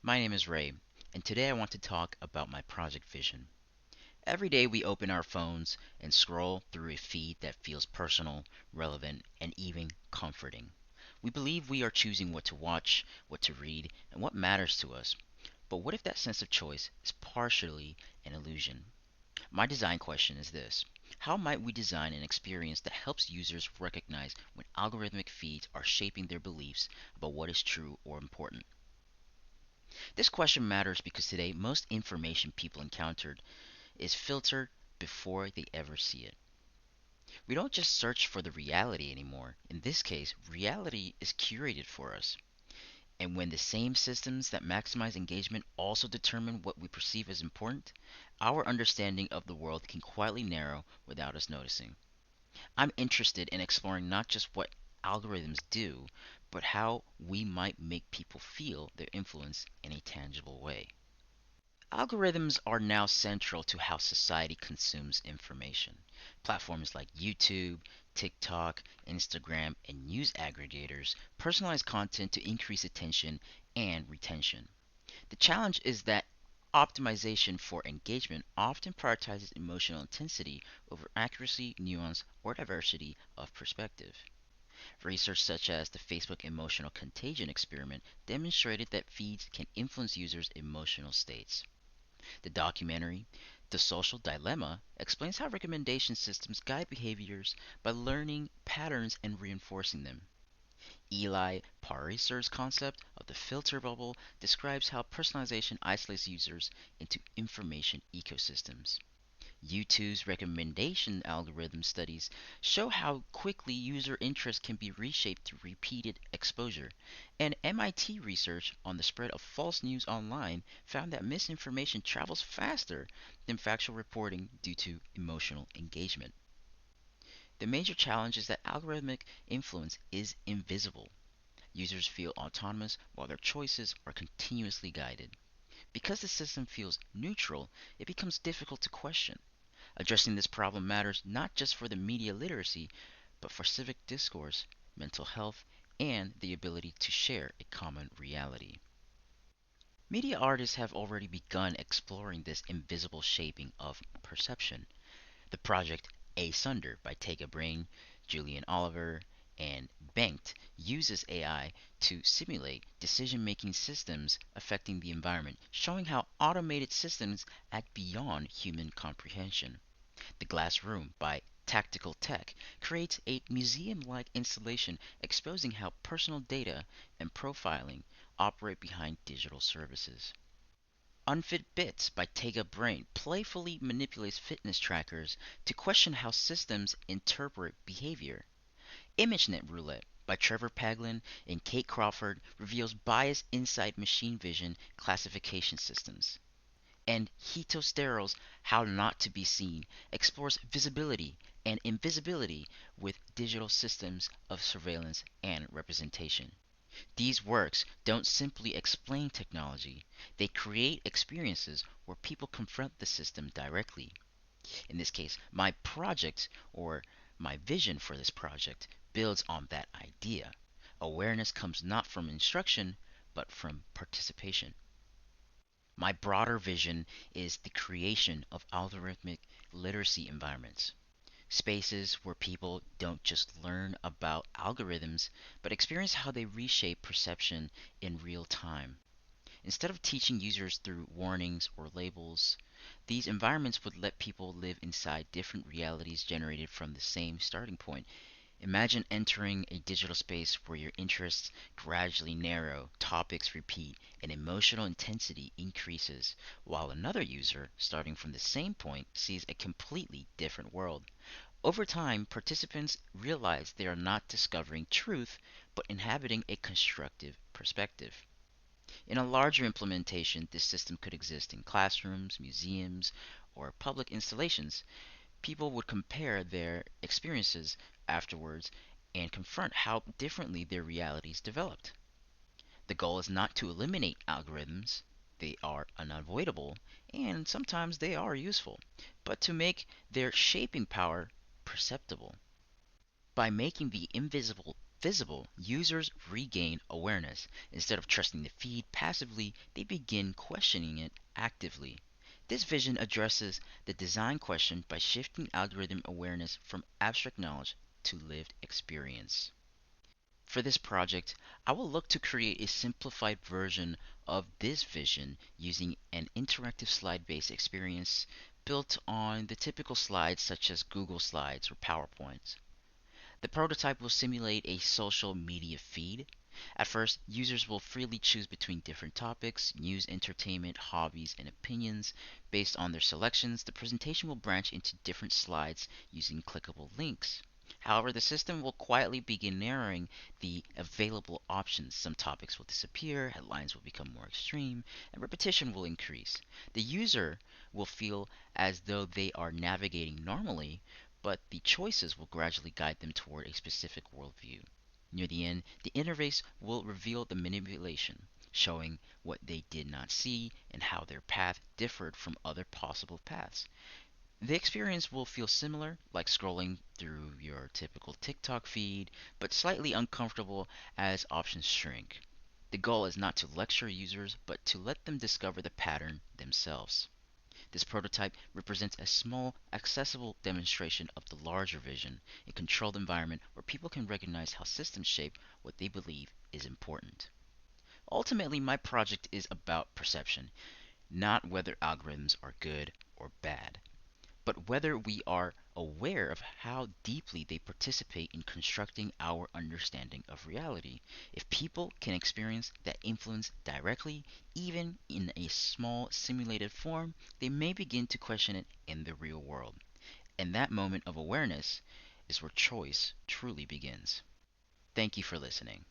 My name is Ray, and today I want to talk about my project vision. Every day we open our phones and scroll through a feed that feels personal, relevant, and even comforting. We believe we are choosing what to watch, what to read, and what matters to us. But what if that sense of choice is partially an illusion? My design question is this: how might we design an experience that helps users recognize when algorithmic feeds are shaping their beliefs about what is true or important? This question matters because today most information people encounter is filtered before they ever see it. We don't just search for the reality anymore. In this case, reality is curated for us. And when the same systems that maximize engagement also determine what we perceive as important, our understanding of the world can quietly narrow without us noticing. I'm interested in exploring not just what algorithms do, but how we might make people feel their influence in a tangible way. Algorithms are now central to how society consumes information. Platforms like YouTube, TikTok, Instagram, and news aggregators personalize content to increase attention and retention. The challenge is that optimization for engagement often prioritizes emotional intensity over accuracy, nuance, or diversity of perspective. Research such as the Facebook emotional contagion experiment demonstrated that feeds can influence users' emotional states. The documentary, The Social Dilemma, explains how recommendation systems guide behaviors by learning patterns and reinforcing them. Eli Pariser's concept of the filter bubble describes how personalization isolates users into information ecosystems. YouTube's recommendation algorithm studies show how quickly user interest can be reshaped through repeated exposure. And MIT research on the spread of false news online found that misinformation travels faster than factual reporting due to emotional engagement. The major challenge is that algorithmic influence is invisible. Users feel autonomous while their choices are continuously guided. Because the system feels neutral, it becomes difficult to question. Addressing this problem matters not just for the media literacy, but for civic discourse, mental health, and the ability to share a common reality. Media artists have already begun exploring this invisible shaping of perception. The project Asunder by Tega Brain, Julian Oliver, and Banked uses AI to simulate decision making systems affecting the environment, showing how automated systems act beyond human comprehension. The Glass Room by Tactical Tech creates a museum like installation exposing how personal data and profiling operate behind digital services. Unfit Bits by Tega Brain playfully manipulates fitness trackers to question how systems interpret behavior. ImageNet Roulette by Trevor Paglen and Kate Crawford reveals bias inside machine vision classification systems. And Hetostero's How Not to Be Seen explores visibility and invisibility with digital systems of surveillance and representation. These works don't simply explain technology, they create experiences where people confront the system directly. In this case, my project or my vision for this project builds on that idea. Awareness comes not from instruction, but from participation. My broader vision is the creation of algorithmic literacy environments, spaces where people don't just learn about algorithms, but experience how they reshape perception in real time. Instead of teaching users through warnings or labels, these environments would let people live inside different realities generated from the same starting point. Imagine entering a digital space where your interests gradually narrow, topics repeat, and emotional intensity increases, while another user, starting from the same point, sees a completely different world. Over time, participants realize they are not discovering truth, but inhabiting a constructive perspective. In a larger implementation, this system could exist in classrooms, museums, or public installations. People would compare their experiences afterwards and confront how differently their realities developed. The goal is not to eliminate algorithms, they are unavoidable, and sometimes they are useful, but to make their shaping power perceptible. By making the invisible visible, users regain awareness. Instead of trusting the feed passively, they begin questioning it actively. This vision addresses the design question by shifting algorithm awareness from abstract knowledge to lived experience. For this project, I will look to create a simplified version of this vision using an interactive slide based experience built on the typical slides such as Google Slides or PowerPoints. The prototype will simulate a social media feed. At first, users will freely choose between different topics, news, entertainment, hobbies, and opinions. Based on their selections, the presentation will branch into different slides using clickable links. However, the system will quietly begin narrowing the available options. Some topics will disappear, headlines will become more extreme, and repetition will increase. The user will feel as though they are navigating normally, but the choices will gradually guide them toward a specific worldview. Near the end, the interface will reveal the manipulation, showing what they did not see and how their path differed from other possible paths. The experience will feel similar, like scrolling through your typical TikTok feed, but slightly uncomfortable as options shrink. The goal is not to lecture users, but to let them discover the pattern themselves. This prototype represents a small, accessible demonstration of the larger vision, a controlled environment where people can recognize how systems shape what they believe is important. Ultimately, my project is about perception, not whether algorithms are good or bad, but whether we are aware of how deeply they participate in constructing our understanding of reality. If people can experience that influence directly, even in a small simulated form, they may begin to question it in the real world. And that moment of awareness is where choice truly begins. Thank you for listening.